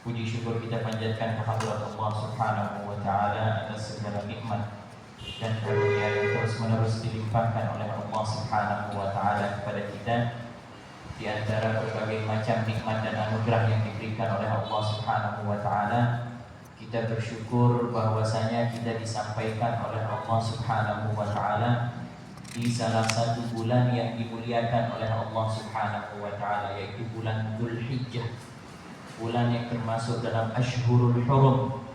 Puji syukur kita panjatkan kehadirat Allah Subhanahu wa taala atas segala nikmat dan karunia yang terus-menerus dilimpahkan oleh Allah Subhanahu wa taala kepada kita. Di antara berbagai macam nikmat dan anugerah yang diberikan oleh Allah Subhanahu wa taala, kita bersyukur bahwasanya kita disampaikan oleh Allah Subhanahu wa taala di salah satu bulan yang dimuliakan oleh Allah Subhanahu wa taala, yaitu bulan Dzulhijjah. Bulan yang termasuk dalam Ashhurul Hurum,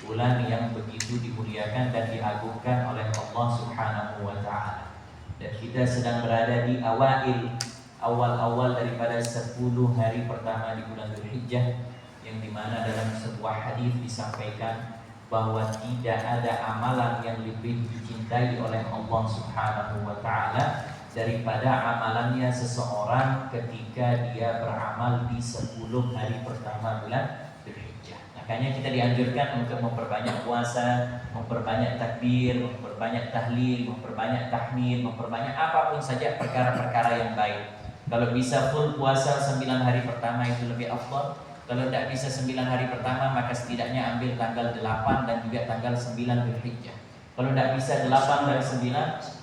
bulan yang begitu dimuliakan dan diagungkan oleh Allah Subhanahu wa taala. Dan kita sedang berada di awal daripada 10 hari pertama di bulan Dzulhijjah, yang dimana dalam sebuah hadis disampaikan bahwa tidak ada amalan yang lebih dicintai oleh Allah Subhanahu wa taala daripada amalannya seseorang ketika dia beramal di 10 hari pertama bulan Dzulhijjah. Makanya kita dianjurkan untuk memperbanyak puasa, memperbanyak takbir, memperbanyak tahlil, memperbanyak tahmid, memperbanyak apapun saja perkara-perkara yang baik. Kalau bisa full puasa 9 hari pertama itu lebih afdal. Kalau tidak bisa 9 hari pertama, maka setidaknya ambil tanggal 8 dan juga tanggal 9 Dzulhijjah. Kalau tidak bisa 8 dan 9,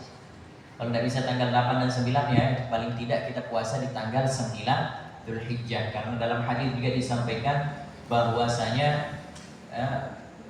kalau tidak bisa tanggal 8 dan 9, ya paling tidak kita puasa di tanggal 9 Dzulhijjah. Karena dalam hadis juga disampaikan bahwasanya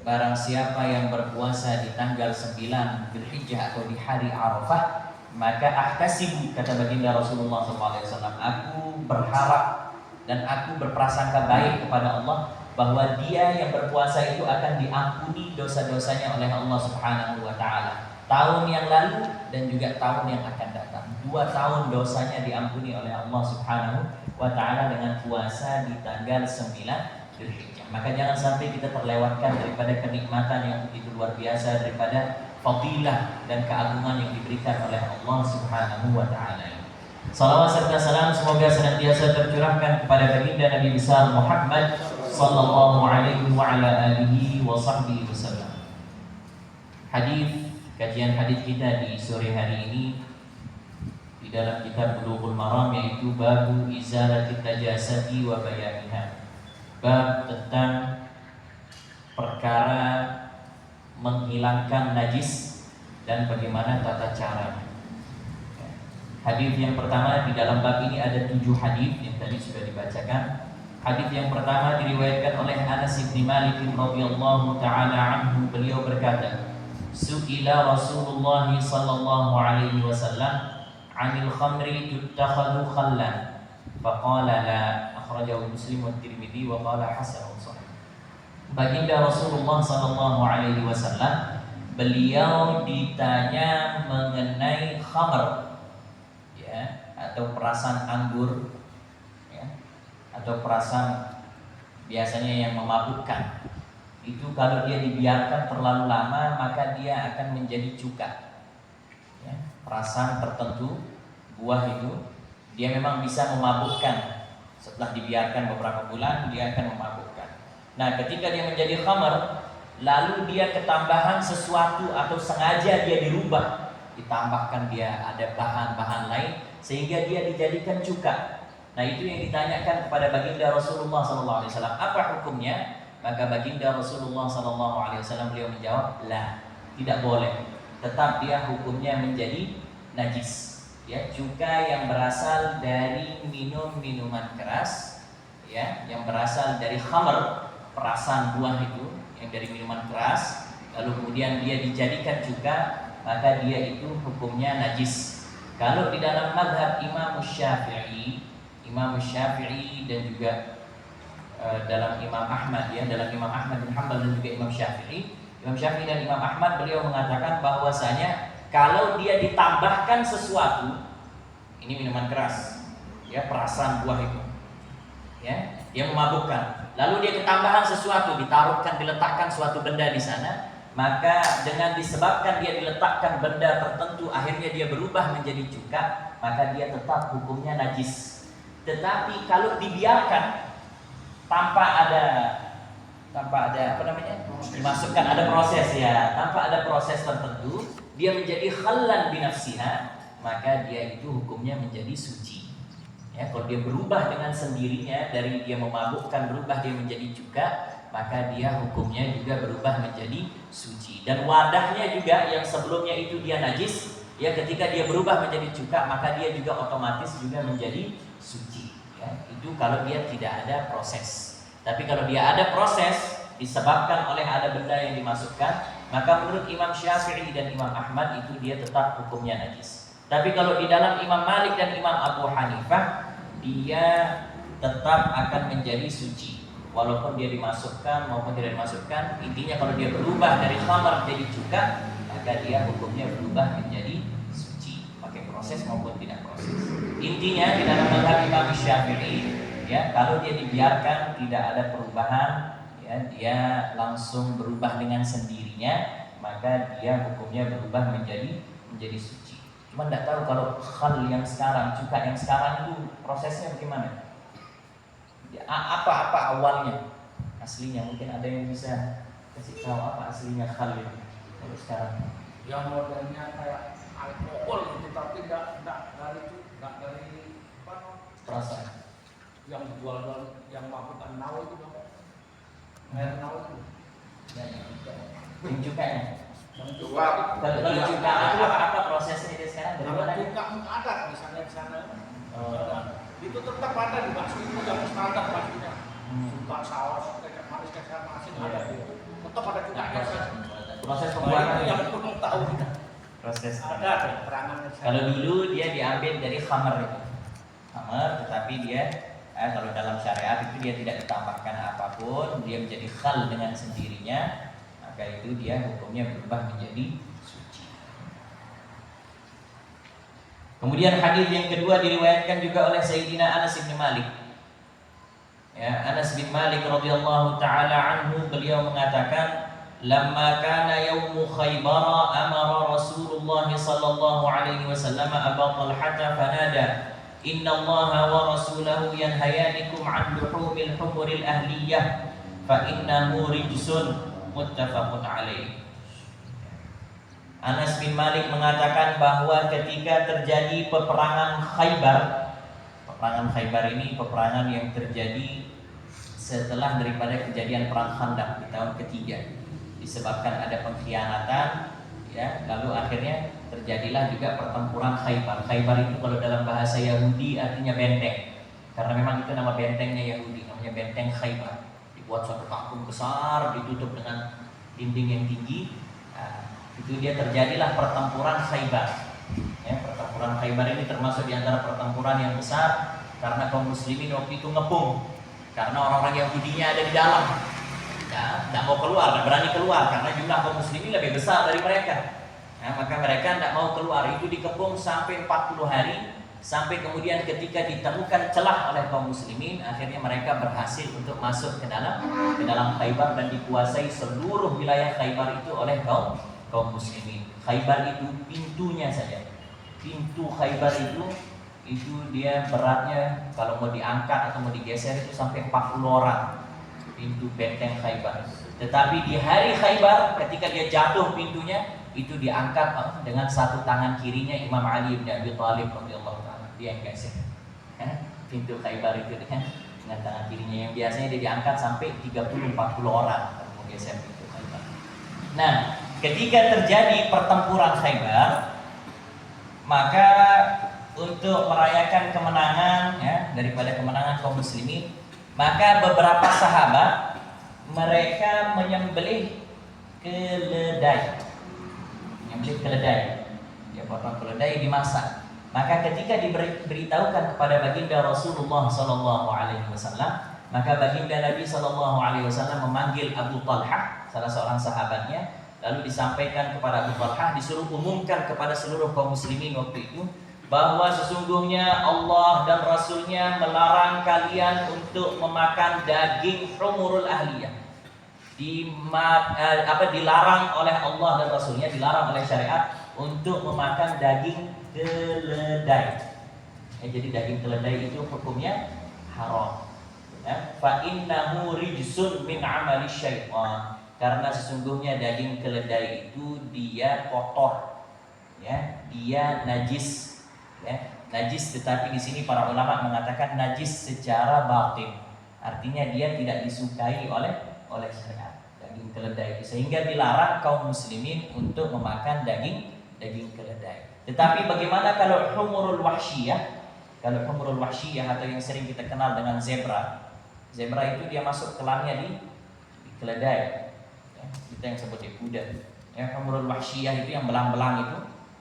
barang siapa yang berpuasa di tanggal 9 Dzulhijjah atau di hari Arafah, maka ahtasibu, kata baginda Rasulullah SAW, aku berharap dan aku berprasangka baik kepada Allah bahwa dia yang berpuasa itu akan diampuni dosa-dosanya oleh Allah Subhanahu wa taala, tahun yang lalu dan juga tahun yang akan datang. 2 tahun dosanya diampuni oleh Allah Subhanahu wa taala dengan puasa di tanggal 9 Dzulhijjah. Maka jangan sampai kita terlewatkan daripada kenikmatan yang begitu luar biasa, daripada fadilah dan keagungan yang diberikan oleh Allah Subhanahu wa taala. Salawat serta salam semoga senantiasa tercurahkan kepada baginda Nabi besar Muhammad sallallahu alaihi wa ala alihi wa sahbihi wasallam. Kajian hadis kita di sore hari ini di dalam kitab Bulughul Maram, yaitu babu izalatit najasati wa bayaniha. Bab tentang perkara menghilangkan najis dan bagaimana tata caranya. Hadis yang pertama di dalam bab ini ada 7 hadis yang tadi sudah dibacakan. Hadis yang pertama diriwayatkan oleh Anas bin Malik radhiyallahu taala anhu. Beliau berkata, "Su'ila Rasulullah sallallahu alaihi wasallam 'anil khamri tuttakhadhu khallan." Faqala la, akhrajahu Muslim wa Tirmidzi wa qala hasanun shahih. Baginda Rasulullah sallallahu alaihi wasallam, beliau ditanya mengenai khamr, atau perasan anggur, atau perasan biasanya yang memabukkan. Itu kalau dia dibiarkan terlalu lama, maka dia akan menjadi cuka. Perasan tertentu buah itu dia memang bisa memabukkan. Setelah dibiarkan beberapa bulan, dia akan memabukkan. Nah, ketika dia menjadi khamar, lalu dia ketambahan sesuatu atau sengaja dia dirubah, ditambahkan dia ada bahan-bahan lain sehingga dia dijadikan cuka. Nah, itu yang ditanyakan kepada baginda Rasulullah SAW. Apa hukumnya? Maka baginda Rasulullah SAW beliau menjawab, la, tidak boleh. Tetap dia hukumnya menjadi najis. Cuka yang berasal dari minuman keras, yang berasal dari khamr, perasan buah itu yang dari minuman keras, lalu kemudian dia dijadikan cuka, maka dia itu hukumnya najis. Kalau di dalam mazhab Imam Syafi'i dan juga dalam Imam Ahmad, dalam Imam Ahmad bin Hanbal dan juga Imam Syafi'i dan Imam Ahmad, beliau mengatakan bahwasanya kalau dia ditambahkan sesuatu, ini minuman keras, perasan buah itu, dia memabukkan, lalu dia ketambahan sesuatu, ditaruhkan, diletakkan suatu benda di sana, maka dengan disebabkan dia diletakkan benda tertentu, akhirnya dia berubah menjadi cuka, maka dia tetap hukumnya najis. Tetapi kalau dibiarkan tanpa ada dimasukkan ada proses, tanpa ada proses tertentu, dia menjadi khallan binafsiha, maka dia itu hukumnya menjadi suci. Ya, kalau dia berubah dengan sendirinya, dari dia memabukkan berubah dia menjadi cuka, maka dia hukumnya juga berubah menjadi suci. Dan wadahnya juga yang sebelumnya itu dia najis, ya ketika dia berubah menjadi cuka, maka dia juga otomatis juga menjadi suci. Ya, itu kalau dia tidak ada proses. Tapi kalau dia ada proses disebabkan oleh ada benda yang dimasukkan, maka menurut Imam Syafi'i dan Imam Ahmad itu dia tetap hukumnya najis. Tapi kalau di dalam Imam Malik dan Imam Abu Hanifah, dia tetap akan menjadi suci walaupun dia dimasukkan maupun tidak dimasukkan. Intinya kalau dia berubah dari khamar menjadi cuka, maka dia hukumnya berubah menjadi suci, pakai proses maupun tidak proses. Intinya di dalam mazhab Imam Syafi'i, ya, kalau dia dibiarkan tidak ada perubahan, ya, dia langsung berubah dengan sendirinya, maka dia hukumnya berubah menjadi suci. Cuma tidak tahu kalau khal yang sekarang, cuka yang sekarang itu prosesnya bagaimana? Ya, apa awalnya? Aslinya mungkin ada yang bisa kasih tahu apa aslinya khal itu kalau sekarang? Yang modelnya kayak alkohol itu, tapi tidak dari Perasaan. Yang jual yang mabukan nau itu dong, air nau itu. Yang cukanya. Kalau cuka apa prosesnya itu sekarang? Dari mana? Cuka ada misalnya di sana. Itu tetap ada di bakso itu yang standar pastinya. Cuka saus, kecap manis, kecap asin ada. Tetap ada cukanya. Proses pembuatan yang belum tahu kita. Proses ada keterangannya. Kalau dulu dia diambil dari khamar itu. Khamar, tetapi dia kalau dalam syariat itu dia tidak ditambahkan apapun, dia menjadi khal dengan sendirinya, maka itu dia hukumnya berubah menjadi suci. Kemudian hadis yang kedua diriwayatkan juga oleh Sayyidina Anas bin Malik. Ya, Anas bin Malik radhiyallahu taala anhu, beliau mengatakan, "Lamma kana yaumu Khaybar amara Rasulullah sallallahu alaihi wasallam Abu Talhah fanada, Inna Allah wa rasulahu yanhayanikum an luhumil humuril ahliyah fa innahu rijsun." Muttafaqun alaih. Anas bin Malik mengatakan bahwa ketika terjadi peperangan Khaybar, peperangan Khaybar ini peperangan yang terjadi setelah daripada kejadian perang Khandaq di tahun ketiga, disebabkan ada pengkhianatan, ya, lalu akhirnya terjadilah juga pertempuran Khaybar. Khaybar itu kalau dalam bahasa Yahudi artinya benteng, karena memang itu nama bentengnya Yahudi, namanya benteng Khaybar. Dibuat suatu kampung besar, ditutup dengan dinding yang tinggi. Nah, itu dia terjadilah pertempuran Khaybar. Ya, pertempuran Khaybar ini termasuk di antara pertempuran yang besar karena kaum muslimin waktu itu ngepung, karena orang-orang Yahudinya ada di dalam. Ya, tidak mau keluar, tidak berani keluar karena jumlah kaum muslimin lebih besar dari mereka. Nah, maka mereka tidak mau keluar. Itu dikepung sampai 40 hari. Sampai kemudian ketika ditemukan celah oleh kaum muslimin, akhirnya mereka berhasil untuk masuk ke dalam Khaybar dan dikuasai seluruh wilayah Khaybar itu oleh kaum muslimin. Khaybar itu pintunya saja. Pintu Khaybar itu dia beratnya kalau mau diangkat atau mau digeser itu sampai 40 orang. Pintu benteng Khaybar. Tetapi di hari Khaybar ketika dia jatuh pintunya, itu diangkat dengan satu tangan kirinya Imam Ali bin Abi Thalib radhiyallahu taala. Dia yang geser. Pintu Khaybar itu dengan tangan kirinya, yang biasanya dia diangkat sampai 30-40 orang kalau mau geser pintu Khaybar. Nah, ketika terjadi pertempuran Khaybar, maka untuk merayakan kemenangan, ya, daripada kemenangan kaum muslimin, maka beberapa sahabat mereka menyembelih keledai. Ya, potong keledai dimasak. Maka ketika diberitahukan kepada baginda Rasulullah sallallahu alaihi wasallam, maka baginda Nabi sallallahu alaihi wasallam memanggil Abu Talhah, salah seorang sahabatnya, lalu disampaikan kepada Abu Talhah, disuruh umumkan kepada seluruh kaum muslimin waktu itu bahwa sesungguhnya Allah dan Rasulnya melarang kalian untuk memakan daging humurul ahliyah. Dilarang oleh Allah dan Rasulnya, dilarang oleh syariat untuk memakan daging keledai. Jadi daging keledai itu hukumnya haram. Fa innahu rijsun min amali syaitan. Karena sesungguhnya daging keledai itu dia kotor, ya, dia najis. Ya, Najis, tetapi di sini para ulama mengatakan najis secara batin. Artinya dia tidak disukai oleh syariat, daging keledai itu, sehingga dilarang kaum muslimin untuk memakan daging keledai. Tetapi bagaimana kalau humurul wahsyiyah? Kalau humurul wahsyiyah atau yang sering kita kenal dengan zebra. Zebra itu dia masuk kelangnya di keledai. Ya, kita yang sebutnya kuda. Ya, humurul wahsyiyah itu yang belang-belang itu.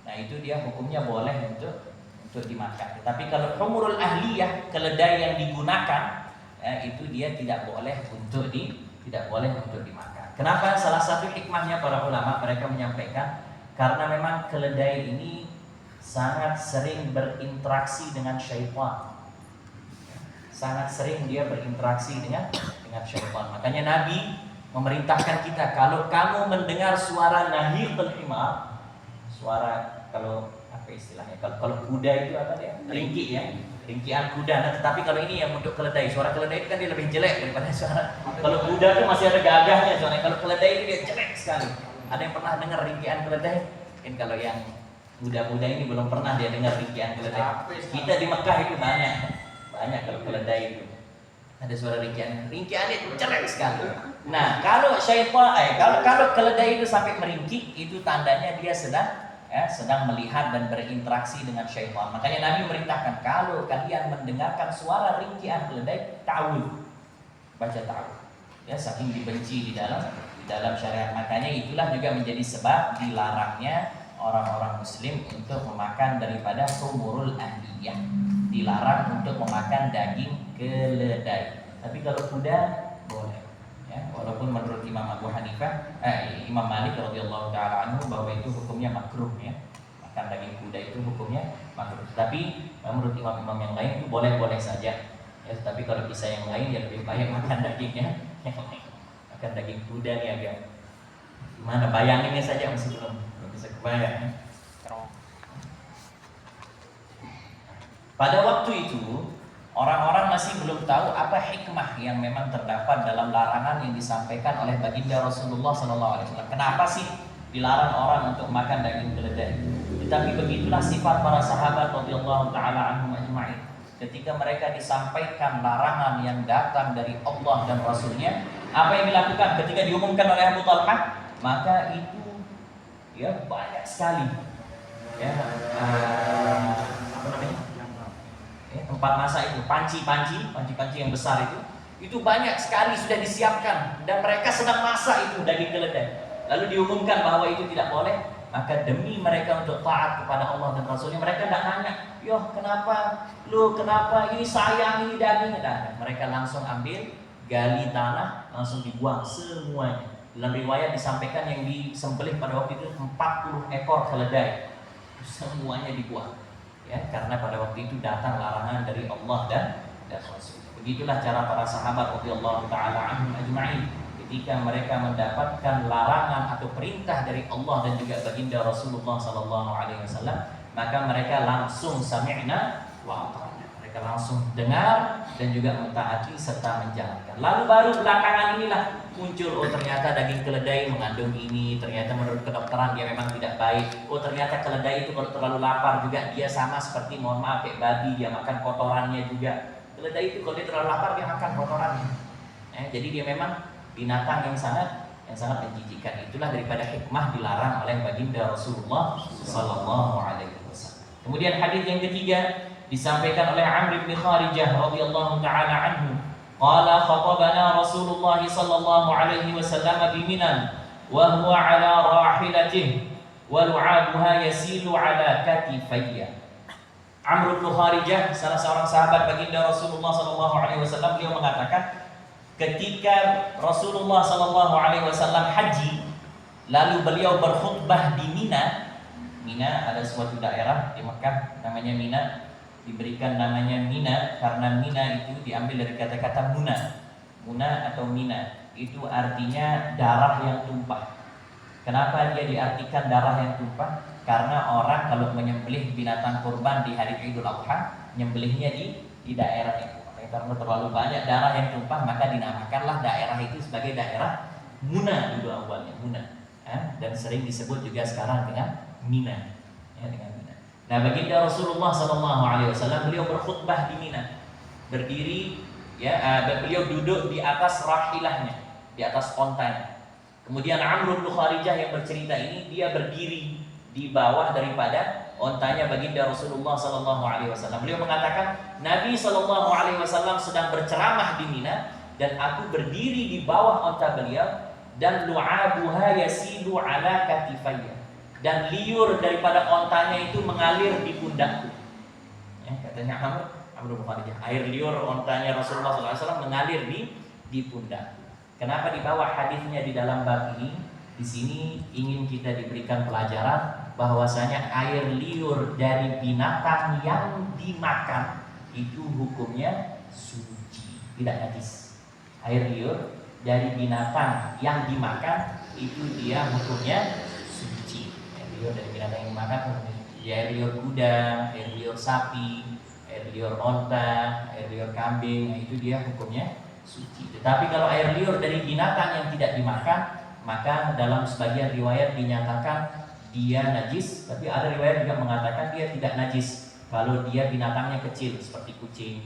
Nah, itu dia hukumnya boleh untuk dimakan. Tetapi kalau humurul ahliyah, keledai yang digunakan, ya, itu dia tidak boleh untuk dimakan. Kenapa? Salah satu hikmahnya para ulama, mereka menyampaikan karena memang keledai ini sangat sering berinteraksi dengan syaitan. Sangat sering dia berinteraksi dengan syaitan. Makanya Nabi memerintahkan kita, kalau kamu mendengar suara nahiqul himar, suara, kalau apa istilahnya? Kalau kuda itu apa dia? Ringki ya. Ringkian kuda. Nah, tetapi kalau ini yang untuk keledai, suara keledai itu kan dia lebih jelek daripada suara. Kalau kuda itu masih ada gagahnya soalnya. Kalau keledai itu dia jelek sekali. Ada yang pernah dengar ringkian keledai? Mungkin kalau yang muda-muda ini belum pernah dia dengar ringkian keledai. Kita di Mekah itu banyak kalau keledai itu. Ada suara ringkian itu jelek sekali. Nah, kalau kalau keledai itu sampai meringkik, itu tandanya dia sedang melihat dan berinteraksi dengan syaitan. Makanya Nabi memerintahkan, kalau kalian mendengarkan suara ringkian keledai, ta'awudz, baca ta'awudz. Ya, saking dibenci di dalam syariat. Makanya itulah juga menjadi sebab dilarangnya orang-orang muslim untuk memakan daripada humurul ahliyah. Dilarang untuk memakan daging keledai. Tapi kalau kuda boleh. Ya, walaupun menurut Imam Abu Hanifah, Imam Malik radhiyallahu taala anhu bahwa itu hukumnya makruh ya. Makan daging kuda itu hukumnya makruh. Tapi menurut imam-imam yang lain itu boleh-boleh saja. Ya, tapi kalau bisa yang lain ya lebih baik makan dagingnya. Makan daging kuda nih agak gimana, bayanginnya saja masih belum bisa kebayang. Pada waktu itu orang-orang masih belum tahu apa hikmah yang memang terdapat dalam larangan yang disampaikan oleh baginda Rasulullah SAW. Kenapa sih dilarang orang untuk makan daging keledai? Tetapi begitulah sifat para sahabat radhiyallahu taala anhum ajma'in. Ketika mereka disampaikan larangan yang datang dari Allah dan Rasulnya, apa yang dilakukan ketika diumumkan oleh Abu Talhah? Maka itu ya banyak sekali ya apa namanya? Tempat masak itu, panci-panci yang besar itu banyak sekali sudah disiapkan dan mereka sedang masak itu daging keledai. Lalu diumumkan bahwa itu tidak boleh, maka demi mereka untuk taat kepada Allah dan Rasulnya, mereka tidak nanya, kenapa ini sayang, ini daging. Nah, mereka langsung ambil, gali tanah, langsung dibuang semuanya. Dalam riwayat disampaikan yang disembelih pada waktu itu 40 ekor keledai, semuanya dibuang. Ya, karena pada waktu itu datang larangan dari Allah dan Rasul. Begitulah cara para sahabat radhiyallahu taala anhum ajma'in ketika mereka mendapatkan larangan atau perintah dari Allah dan juga baginda Rasulullah sallallahu alaihi wasallam, maka mereka langsung sami'na wa ata'na. Mereka langsung dengar dan juga mentaati serta menjalankan. Lalu baru belakangan inilah muncul, ternyata daging keledai mengandung ini, ternyata menurut kedokteran dia memang tidak baik. Ternyata keledai itu kalau terlalu lapar juga dia sama seperti, mohon maaf, kayak babi, dia makan kotorannya juga. Keledai itu kalau dia terlalu lapar dia makan kotorannya. Jadi dia memang binatang yang sangat menjijikan. Itulah daripada hikmah dilarang oleh baginda Rasulullah sallallahu alaihi wasallam. Kemudian hadis yang ketiga disampaikan oleh Amr bin Kharijah radhiyallahu taala anhu. Qala khatabana Rasulullah sallallahu alaihi wasallam bi Minan wa huwa ala rahilatihi wa lu'abuha yasilu ala katifayya. Amr bin Kharijah, salah seorang sahabat baginda Rasulullah sallallahu alaihi wasallam, beliau mengatakan ketika Rasulullah sallallahu alaihi wasallam haji, lalu beliau berkhutbah di Mina. Mina ada suatu daerah di Mekah namanya Mina, diberikan namanya Mina karena Mina itu diambil dari kata-kata Muna atau Mina, itu artinya darah yang tumpah. Kenapa dia diartikan darah yang tumpah? Karena orang kalau menyembelih binatang kurban di hari Idul Adha, nyembelihnya di daerah itu. Karena terlalu banyak darah yang tumpah, maka dinamakanlah daerah itu sebagai daerah Muna dulu awalnya, Muna. Dan sering disebut juga sekarang dengan Mina. Ya, dengan Mina. Nah, baginda Rasulullah SAW beliau berkhutbah di Mina, berdiri, ya, beliau duduk di atas rahilahnya, di atas ontanya. Kemudian Amr bin Kharijah yang bercerita ini, dia berdiri di bawah daripada ontanya baginda Rasulullah SAW. Beliau mengatakan, Nabi SAW sedang berceramah di Mina dan aku berdiri di bawah onta beliau, dan lu'abuha yasilu ala katifayya, dan liur daripada ontanya itu mengalir di pundakku. Ya, katanya Amr bin Kharijah, air liur ontanya Rasulullah SAW mengalir di pundakku. Kenapa dibawa hadisnya di dalam bab ini? Di sini ingin kita diberikan pelajaran bahwasanya air liur dari binatang yang dimakan itu hukumnya suci, tidak najis. Air liur dari binatang yang dimakan itu dia hukumnya suci. Air liur dari binatang yang dimakan, ya, air liur kuda, air liur sapi, air liur onta, air liur kambing, itu dia hukumnya suci. Tetapi kalau air liur dari binatang yang tidak dimakan, maka dalam sebagian riwayat dinyatakan dia najis, tapi ada riwayat juga mengatakan dia tidak najis kalau dia binatangnya kecil seperti kucing.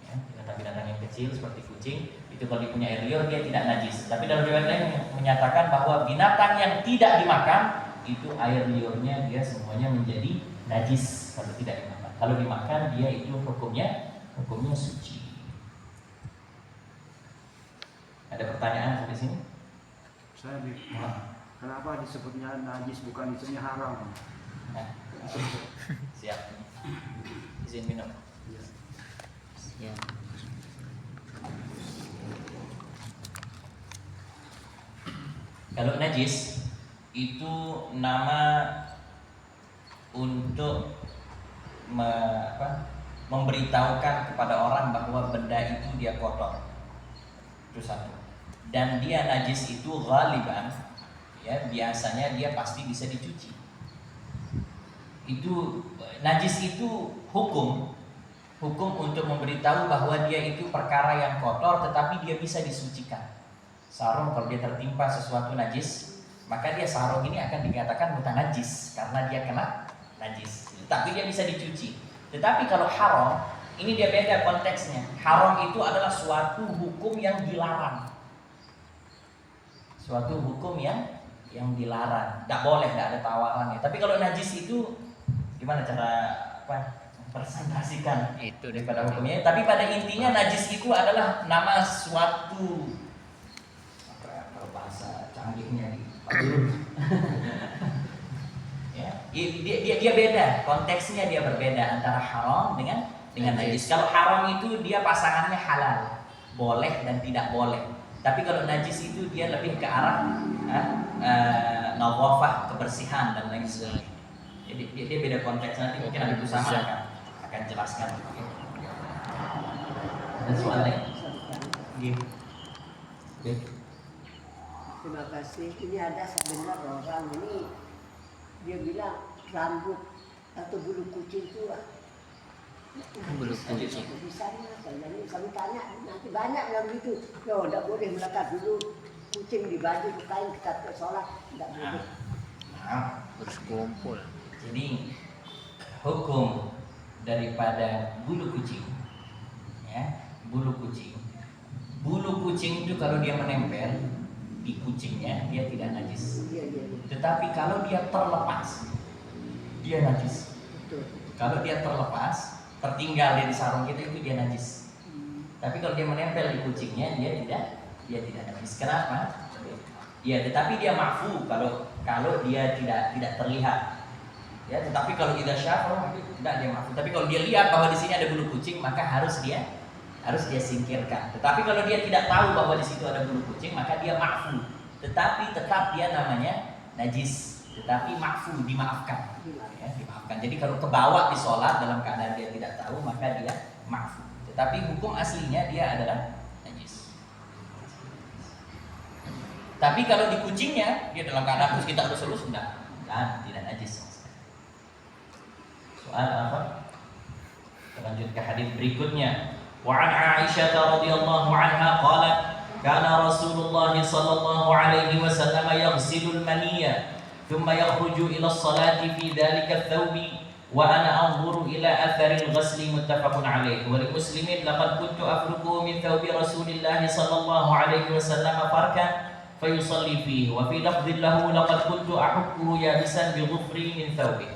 Ya, binatang-binatang yang kecil seperti kucing itu kalau dia punya air liur dia tidak najis. Tapi dalam riwayat lain menyatakan bahwa binatang yang tidak dimakan itu air liurnya dia semuanya menjadi najis kalau tidak dimakan. Kalau dimakan dia itu hukumnya suci. Ada pertanyaan sampai sini? Saya kenapa disebutnya najis bukan disebutnya haram? Nah, siap. Izin minum. Siap. Kalau najis itu nama untuk memberitahukan kepada orang bahwa benda itu dia kotor. Itu satu. Dan dia najis itu ghaliban, ya, biasanya dia pasti bisa dicuci. Itu najis itu hukum untuk memberitahu bahwa dia itu perkara yang kotor tetapi dia bisa disucikan. Sarung kalau dia tertimpa sesuatu najis, maka dia sarung ini akan dikatakan mutanajis karena dia kena najis. Tapi dia bisa dicuci. Tetapi kalau haram, ini dia beda konteksnya. Haram itu adalah suatu hukum yang dilarang. Suatu hukum yang dilarang, tidak boleh, tidak ada tawarannya. Tapi kalau najis itu gimana cara presentasikan Itu daripada hukumnya? Tapi pada intinya najis itu adalah nama suatu bahasa canggihnya ya, dia beda, konteksnya dia berbeda antara haram dengan najis. Kalau haram itu dia pasangannya halal, boleh dan tidak boleh. Tapi kalau najis itu dia lebih ke arah nadhafah, kebersihan dan lain sebagainya. Jadi dia beda konteks. Nanti mungkin Habib Usama akan jelaskan. Ada soal lain? Terima kasih. Ini ada sebenarnya orang ini dia bilang rambut atau bulu kucing itu bulu kucing. bisa mas, jadi kami tanya nanti banyak yang gitu. Yo, tidak boleh melekat dulu kucing di baju kain kita ke sholat, tidak boleh. Terus kumpul. Jadi hukum daripada bulu kucing, ya, bulu kucing itu kalau dia menempel di kucingnya dia tidak najis. Iya. Tetapi kalau dia terlepas, dia najis. Betul. Kalau dia terlepas, tertinggal di sarung kita itu dia najis. Tapi kalau dia menempel di kucingnya dia tidak najis. Kenapa? Ya, tetapi dia ma'fu kalau dia tidak terlihat. Ya, tetapi kalau kita syafar tidak dia ma'fu. Tapi kalau dia lihat bahwa di sini ada bulu kucing, maka harus dia singkirkan. Tetapi kalau dia tidak tahu bahwa di situ ada bulu kucing, maka dia ma'fu. Tetapi tetap dia namanya najis. Tetapi ma'fu, dimaafkan. Ya, dimaafkan. Jadi kalau kebawa di sholat dalam keadaan dia tidak tahu, maka dia ma'fu. Tetapi hukum aslinya dia adalah najis. Tapi kalau di kucingnya dia dalam keadaan terus kita elus-elus tidak najis. Soal apa? Lanjut ke hadis berikutnya. Wa an Aisyah radhiyallahu anha qalat kana Rasulullah sallallahu alaihi wasallam yaghsilu al-maniyya thumma yakhruju ila as-salati fi dhalika ath-thawbi wa ana anzuru ila atharil ghasli muttafaqun alaih. Wa li muslimin laqad kuntu afruquhu min thawbi Rasulillah sallallahu alaihi wasallam farkan fayusalli fihi wa fi lafdhin lahu laqad kuntu ahukkuhu yabisan bi dhufri min thawbi.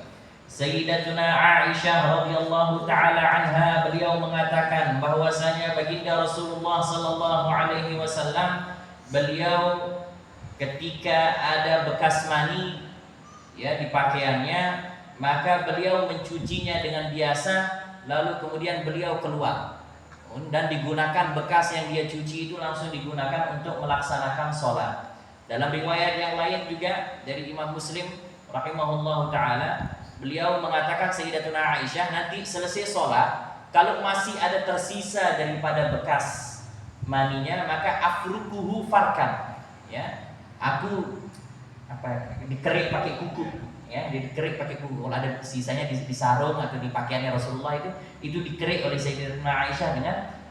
Sayyidatuna Aisyah radhiyallahu taala anha, beliau mengatakan bahwasanya baginda Rasulullah sallallahu alaihi wasallam, beliau ketika ada bekas mani ya di pakaiannya, maka beliau mencucinya dengan biasa, lalu kemudian beliau keluar dan digunakan bekas yang dia cuci itu langsung digunakan untuk melaksanakan sholat. Dalam riwayat yang lain juga dari Imam Muslim rahimahullahu taala, beliau mengatakan Sayyidatuna Aisyah nanti selesai sholat, kalau masih ada tersisa daripada bekas maninya, maka afrukuhu farkan, ya, aku dikerik pakai kuku. Ya, dikerik pakai kuku. Kalau ada sisanya di sarung atau di pakaiannya Rasulullah itu dikerik oleh Sayyidatuna Aisyah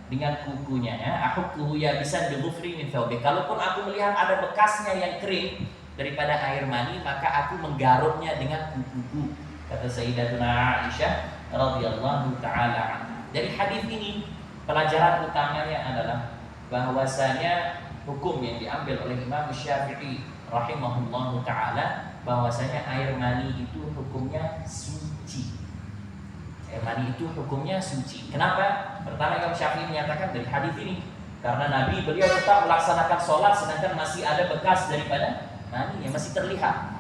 dengan kukunya. Ya, aku ya bisa dighufri min thawbi. Kalaupun aku melihat ada bekasnya yang kering daripada air mani, maka aku menggaruknya dengan kuku. Kata Sayyidatuna Aisyah radhiyallahu taala. Dari hadis ini pelajaran utamanya adalah bahwasanya hukum yang diambil oleh Imam Syafi'i rahimahullahu taala, bahwasanya air mani itu hukumnya suci. Air mani itu hukumnya suci. Kenapa? Pertama, Imam Syafi'i menyatakan dari hadis ini, karena Nabi beliau tetap melaksanakan sholat sedangkan masih ada bekas daripada mani yang masih terlihat.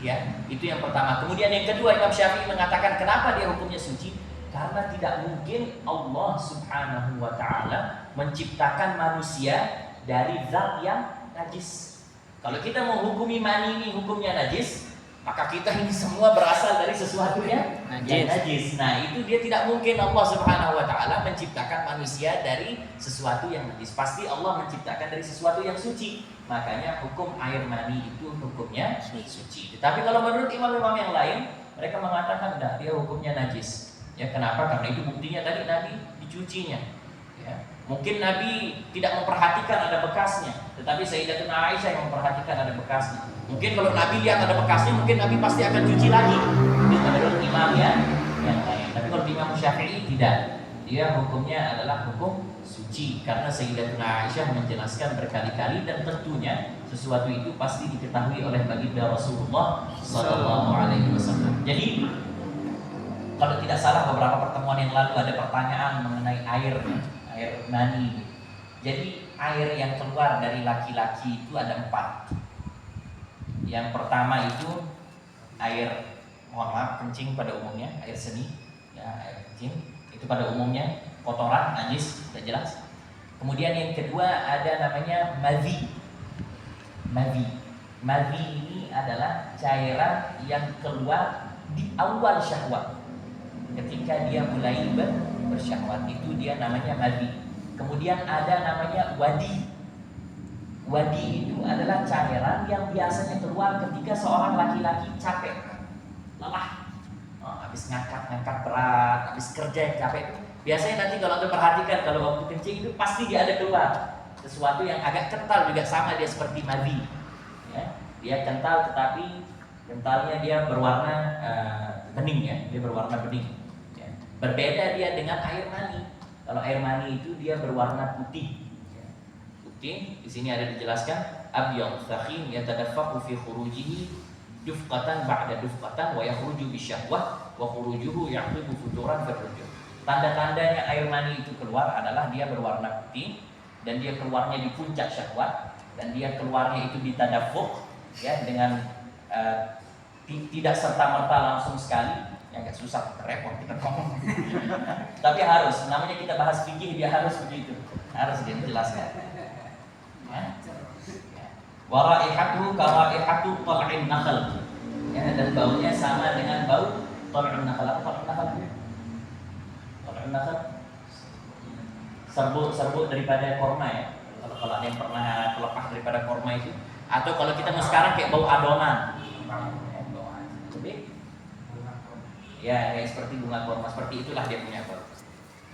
Ya, itu yang pertama. Kemudian yang kedua, Imam Syafi'i mengatakan kenapa dia hukumnya suci? Karena tidak mungkin Allah Subhanahu wa taala menciptakan manusia dari zat yang najis. Kalau kita menghukumi mani ini hukumnya najis, maka kita ini semua berasal dari sesuatu yang najis. Nah, itu dia tidak mungkin Allah Subhanahu wa taala menciptakan manusia dari sesuatu yang najis. Pasti Allah menciptakan dari sesuatu yang suci. Makanya hukum air mani itu hukumnya suci. Tapi kalau menurut imam-imam yang lain, mereka mengatakan enggak, dia hukumnya najis. Ya, kenapa? Karena itu buktinya tadi Nabi dicucinya. Ya. Mungkin Nabi tidak memperhatikan ada bekasnya, tetapi Sayyidatuna Aisyah yang memperhatikan ada bekasnya. Mungkin kalau Nabi lihat ada bekasnya, mungkin Nabi pasti akan cuci lagi. Itu menurut imam yang lain. Tapi kalau Imam Syafi'i tidak, dia hukumnya adalah hukum suci, karena Sayyidatuna Aisyah menjelaskan berkali-kali, dan tentunya sesuatu itu pasti diketahui oleh baginda Rasulullah sallallahu alaihi wasallam. Jadi kalau tidak salah beberapa pertemuan yang lalu ada pertanyaan mengenai air mani. Jadi air yang keluar dari laki-laki itu ada 4. Yang pertama itu air, mohon maaf, kencing pada umumnya, air seni, ya, air kencing itu pada umumnya kotoran, najis, sudah jelas. Kemudian yang kedua ada namanya madhi. Madhi ini adalah cairan yang keluar di awal syahwat. Ketika dia mulai bersyahwat, itu dia namanya madhi. Kemudian ada namanya wadi. Wadi itu adalah cairan yang biasanya keluar ketika seorang laki-laki capek, lelah, habis ngangkat berat, habis kerja yang capek. Biasanya nanti kalau Anda perhatikan, kalau waktu kencing itu pasti dia ada keluar sesuatu yang agak kental, juga sama dia seperti madhi. Ya, dia kental, tetapi kentalnya dia berwarna bening, ya, dia berwarna bening. Berbeda dia dengan air mani. Kalau air mani itu dia berwarna putih. Putih, di sini ada dijelaskan abyad thakhin yatadaffaqu fi khurujihi dufqatan ba'da dufqatan wa yakhruju bisyahwah wa khurujuhu yaqibu futuran fi rujuh. Tanda-tandanya air mani itu keluar adalah dia berwarna putih dan dia keluarnya di puncak syahwat, dan dia keluarnya itu ditadaffuq, ya, dengan tidak serta-merta langsung sekali. Agak susah, repot kita ngomong. Tapi harus, namanya kita bahas fikih, dia harus begitu, harus dia menjelaskan. Ya. Wa raihatuhu ka raihatu tal'in nakhl. Ya, dan baunya sama dengan bau tal'un nakhl. Apa tal'un nakhl? Tal'un nakhl serbuk daripada korma, ya. Kalau ada yang pernah terlepas daripada korma itu, atau kalau kita sekarang kayak bau adonan. Ya, seperti bunga korma, seperti itulah dia punya bau.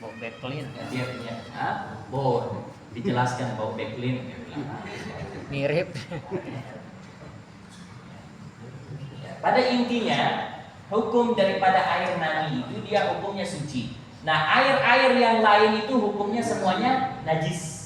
Bau beklin. Ya, dia punya, bau. Dijelaskan bau beklin. Mirip. Pada intinya, hukum daripada air mani itu dia hukumnya suci. Nah, air-air yang lain itu hukumnya semuanya najis.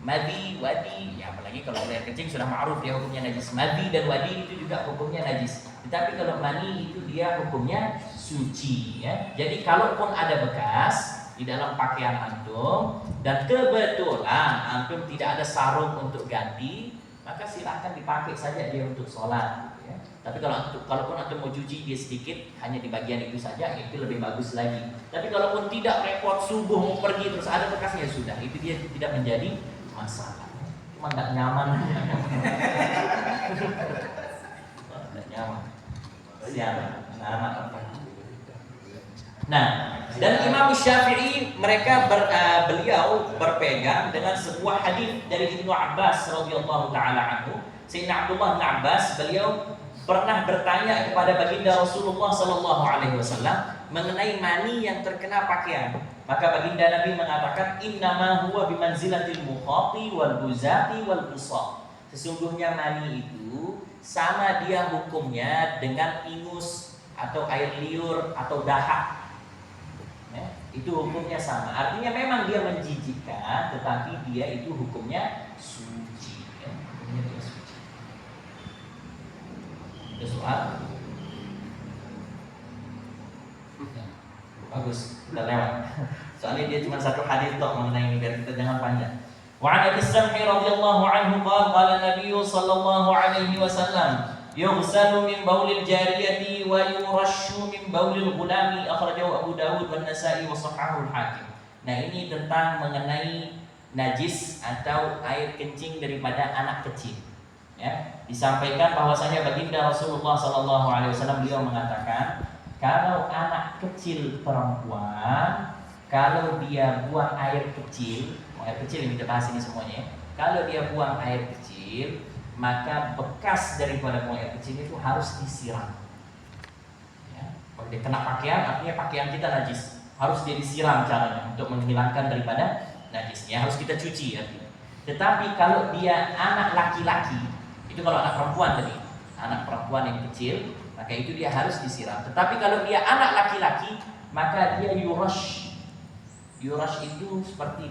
Madi, wadi, ya apalagi kalau air kencing sudah ma'ruf dia hukumnya najis. Madi dan wadi itu juga hukumnya najis. Tetapi kalau mani itu dia hukumnya suci ya. Jadi kalaupun ada bekas di dalam pakaian antum dan kebetulan antum tidak ada sarung untuk ganti, maka silakan dipakai saja dia untuk sholat ya. Tapi kalaupun antum mau cuci dia sedikit hanya di bagian itu saja, itu lebih bagus lagi. Tapi kalaupun tidak repot subuh mau pergi terus ada bekasnya sudah, itu dia tidak menjadi masalah. Cuma nggak nyaman. Nggak nyaman. Siapa? Anak-anak apa? Nah, dan Imam Syafi'i beliau berpegang dengan sebuah hadis dari Ibnu Abbas radhiyallahu taala anhu. Sayyidina Abdullah bin Abbas beliau pernah bertanya kepada baginda Rasulullah sallallahu alaihi wasallam mengenai mani yang terkena pakaian. Maka baginda Nabi mengatakan innama huwa bimanzilatil mukhati wal buzati wal busaq. Sesungguhnya mani itu sama dia hukumnya dengan ingus atau air liur atau dahak. Ya, itu hukumnya sama. Artinya memang dia menjijikkan, tetapi dia itu hukumnya suci. Ya, hukumnya dia suci. Ada soal? Bagus, udah lewat. Soalnya dia cuma satu hadis tok mengenai ini biar kita jangan panjang. Wa 'an Abi Sam'i radhiyallahu anhu qala Nabi sallallahu alaihi wasallam yughsalu min baulil jariyati wa yurashu min baulil ghulami akhrajahu Abu Dawud wan Nasa'i wa sahahahu al-Hakim. Nah, ini tentang mengenai najis atau air kencing daripada anak kecil. Ya, disampaikan bahwasanya baginda Rasulullah sallallahu alaihi wasallam beliau mengatakan kalau anak kecil perempuan, kalau dia buang air kecil yang kita bahas ini semuanya, kalau dia buang air kecil, maka bekas daripada buang air kecil itu harus disiram. Ya, kalau dia kena pakaian, artinya pakaian kita najis, harus dia disiram caranya untuk menghilangkan daripada najisnya, harus kita cuci artinya. Tetapi kalau dia anak laki-laki, itu kalau anak perempuan tadi, anak perempuan yang kecil, maka itu dia harus disiram. Tetapi kalau dia anak laki-laki, maka dia yurash. Yurash itu seperti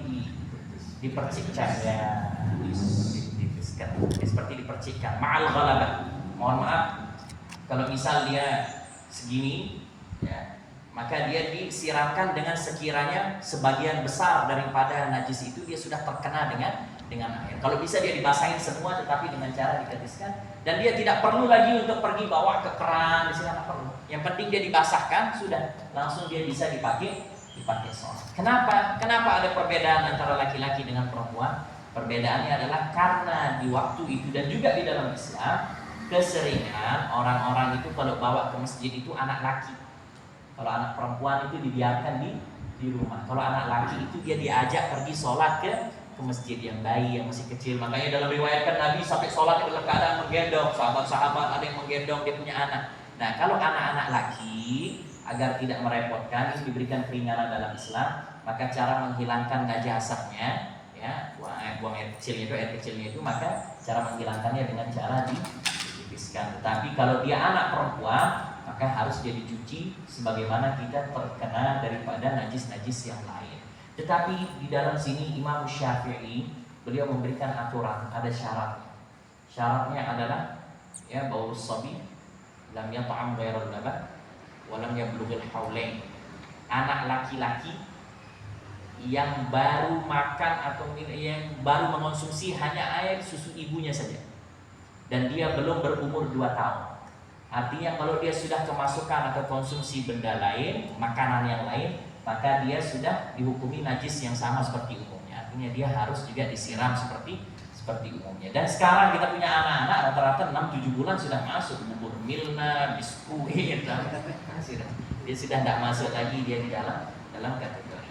dipercikkan ya, ditipiskan, seperti dipercikkan. Ma'al ghalabah. Mohon maaf, kalau misal dia segini, ya, maka dia disiramkan dengan sekiranya sebagian besar daripada najis itu dia sudah terkena dengan air. Kalau bisa dia dibasahin semua, tetapi dengan cara ditetiskan, dan dia tidak perlu lagi untuk pergi bawa ke keran, di sini tidak perlu. Yang penting dia dibasahkan, sudah langsung dia bisa dipakai sholat. Kenapa ada perbedaan antara laki-laki dengan perempuan? Perbedaannya adalah karena di waktu itu dan juga di dalam Islam keseringan orang-orang itu kalau bawa ke masjid itu anak laki. Kalau anak perempuan itu dibiarkan di rumah. Kalau anak laki itu dia diajak pergi sholat ke masjid, yang bayi yang masih kecil. Makanya dalam riwayat kan Nabi sampai sholat dalam keadaan menggendong, sahabat-sahabat ada yang menggendong dia punya anak. Nah, kalau anak-anak laki agar tidak merepotkan, ini diberikan keringanan dalam Islam, maka cara menghilangkan najasahnya, ya, buang air kecilnya itu, maka cara menghilangkannya dengan cara ditipiskan. Tetapi kalau dia anak perempuan, maka harus dia dicuci sebagaimana kita terkena daripada najis-najis yang lain. Tetapi di dalam sini Imam Syafi'i beliau memberikan aturan, ada syarat. Syaratnya adalah ya baul sabi lam yata'am ghairal laban wa lam yablughil haulain. Anak laki-laki yang baru makan atau yang baru mengonsumsi hanya air susu ibunya saja dan dia belum berumur 2 tahun. Artinya kalau dia sudah kemasukan atau konsumsi benda lain, makanan yang lain, maka dia sudah dihukumi najis yang sama seperti umumnya. Artinya dia harus juga disiram seperti umumnya. Dan sekarang kita punya anak-anak rata-rata 6-7 bulan sudah masuk bubur milna, biskuit, dia sudah tidak masuk lagi dia di dalam kategori.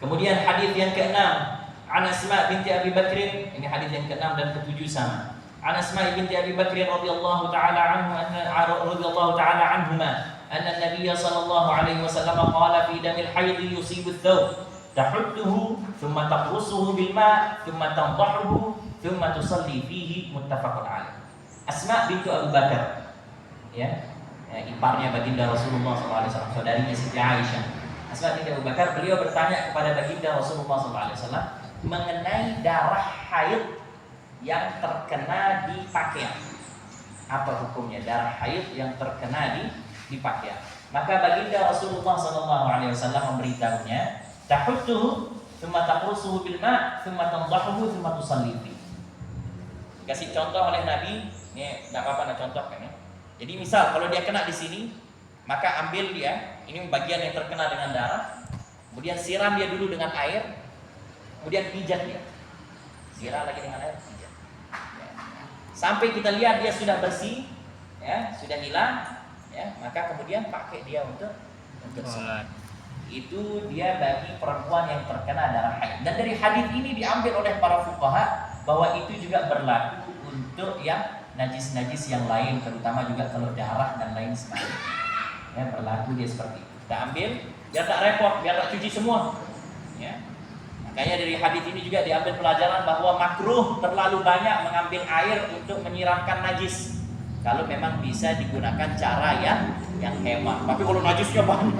Kemudian hadis yang ke-6, An Asma binti Abi Bakrin, ini hadis yang ke-6 dan ke-7 sama. An Asma binti Abi Bakrin radhiyallahu taala anhuma anna an-nabiy sallallahu alaihi wasallam qala fi damil hayd yusibu ath-thawb tahudduhu thumma taqrusuhu bil ma' thumma tandahuhu thumma tusalli fihi muttafaqun alaih. Asma bintu Abu Bakar, ya, iparnya baginda Rasulullah SAW, saudarinya Siti Aisyah. Asma bintu Abu Bakar, beliau bertanya kepada baginda Rasulullah SAW mengenai darah haid yang terkena di pakaian. Apa hukumnya darah haid yang terkena di pakaian? Maka baginda Rasulullah SAW memberitahunya, tahuttuhu, thumma taqrusuhu bil ma', thumma tandahuhu, thumma tusalli. Kasih contoh oleh Nabi, ini enggak apa-apa nak contohkan ya. Jadi misal kalau dia kena di sini, maka ambil dia, ini bagian yang terkena dengan darah, kemudian siram dia dulu dengan air, kemudian pijat dia. Siram lagi dengan air, pijat. Ya. Sampai kita lihat dia sudah bersih, ya, sudah hilang, ya, maka kemudian pakai dia untuk sholat. Itu dia bagi perempuan yang terkena darah haid. Dan dari hadis ini diambil oleh para fuqaha bahwa itu juga berlaku untuk yang najis-najis yang lain, terutama juga kalau darah dan lain sebagainya. Ya, berlaku dia seperti itu. Kita ambil biar tak repot, biar tak cuci semua. Ya. Makanya dari hadis ini juga diambil pelajaran bahwa makruh terlalu banyak mengambil air untuk menyiramkan najis. Kalau memang bisa digunakan cara yang hemat. Tapi kalau najisnya banyak,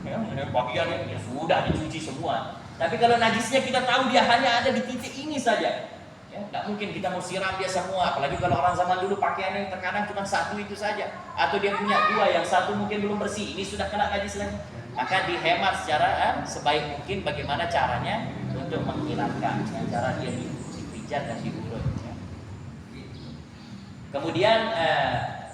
ya, bagian ya sudah dicuci semua. Tapi kalau najisnya kita tahu dia hanya ada di titik ini saja. Ya, tidak mungkin kita mau siram dia semua. Apalagi kalau orang zaman dulu pakaiannya yang terkadang cuma satu itu saja, atau dia punya dua, yang satu mungkin belum bersih, ini sudah kena najis lagi. Maka dihemat secara sebaik mungkin bagaimana caranya untuk menghilangkan, dengan cara dia dipijat dan diurut. Ya. Kemudian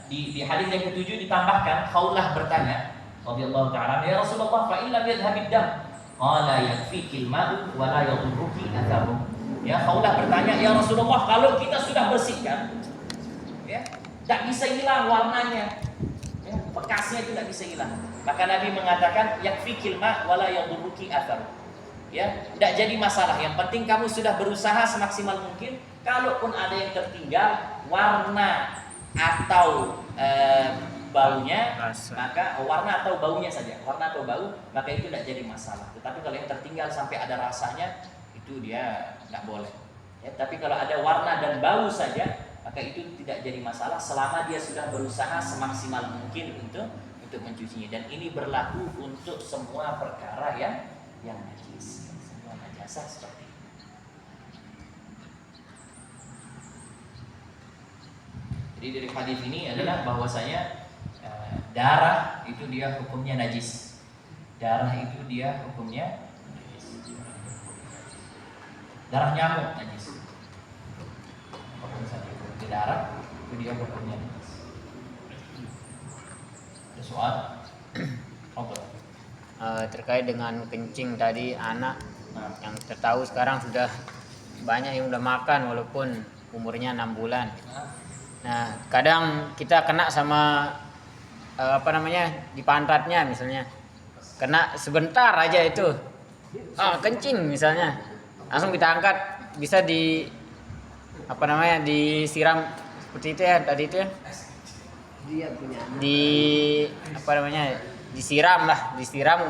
di hadis yang ketujuh ditambahkan, Khawlah bertanya, radhiyallahu ta'ala, ya Rasulullah, fa illam yadhhabid dam, qala yakfikil ma'u wa la yadurruki atharu. Ya, Khawlah bertanya, ya Rasulullah, kalau kita sudah bersihkan, ya, tidak bisa hilang warnanya, ya, bekasnya itu tidak bisa hilang. Maka Nabi mengatakan, yakfikil ma' wala yadurruki athar. Ya, tidak jadi masalah. Yang penting kamu sudah berusaha semaksimal mungkin. Kalaupun ada yang tertinggal, warna atau baunya, maka warna atau baunya saja, warna atau bau, maka itu tidak jadi masalah. Tetapi kalau yang tertinggal sampai ada rasanya, itu dia tidak boleh. Ya, tapi kalau ada warna dan bau saja, maka itu tidak jadi masalah selama dia sudah berusaha semaksimal mungkin untuk mencucinya. Dan ini berlaku untuk semua perkara yang najis, semua najasah seperti itu. Jadi dari hadis ini adalah bahwasanya darah itu dia hukumnya najis. Darah itu dia hukumnya darah nyamuk najis. Apapun saja di darah itu dia hukumnya najis. Ada soal? Terkait dengan kencing tadi anak yang tertahu sekarang sudah banyak yang udah makan walaupun umurnya 6 bulan. Nah, kadang kita kena sama di pantatnya misalnya. Kena sebentar aja itu. Kencing misalnya. Langsung kita angkat, bisa disiram seperti itu ya tadi itu ya. Dia disiram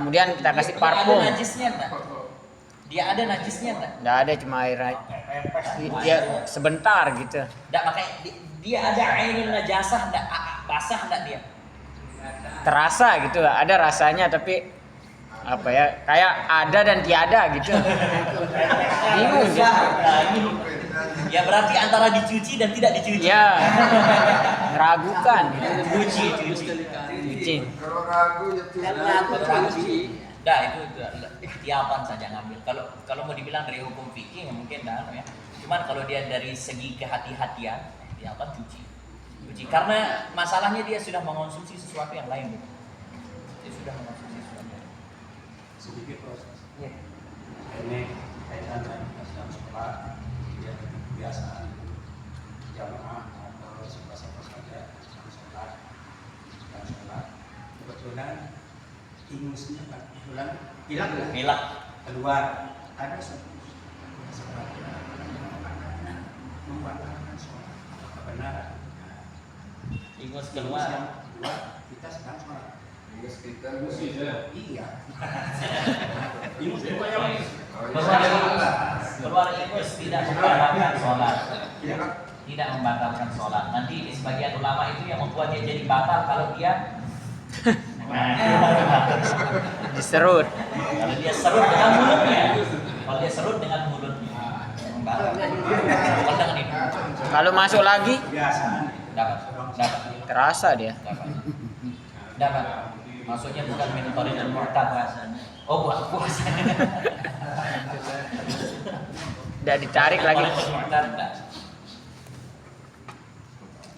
kemudian kita kasih parfum. Dia ada najisnya enggak? Dia ada najisnya enggak? Enggak ada, cuma air aja. Dia sebentar gitu. Enggak, makanya dia ada ainun najasah enggak, basah enggak dia? Terasa gitu, ada rasanya tapi kayak ada dan tiada gitu. Bingung gitu. Ya berarti antara dicuci dan tidak dicuci. Ya, meragukan gitu. Cuci. Kalau ragu cuci. Nah, itu ikhtiatan saja ngambil. Kalau mau dibilang dari hukum fikih mungkin ya. Cuman kalau dia dari segi kehati-hatian, ikhtiatan cuci. Karena masalahnya dia sudah mengonsumsi sesuatu yang lain gitu. Dia sudah mengonsumsi sesuatu yang lain. Sedikit proses. Ya. Ini kaitan dengan dalam sekolah, ya, kebiasaan jamaah atau siapa saja sholat. Kebetulan ingusnya kebetulan hilang keluar, ada membatalkan sholat. Benar. Ingus keluar. Kita sedang sholat. Ingus kita musik. Iya. Ingus Keluar ingus tidak membatalkan sholat. tidak membatalkan sholat. Nanti di sebagian ulama itu yang membuat dia jadi batal kalau dia Diserut. kalau dia serut dengan mulutnya. Kalau dia serut dengan mulutnya. Membatal. Bukan dengan itu. Kalau masuk lagi Kebiasaan. Dapat. terasa dia. Dapat. Maksudnya bukan minatorin dan mu'tad rasanya. Oh, buat puasanya. Udah ditarik lagi Mu'tad enggak.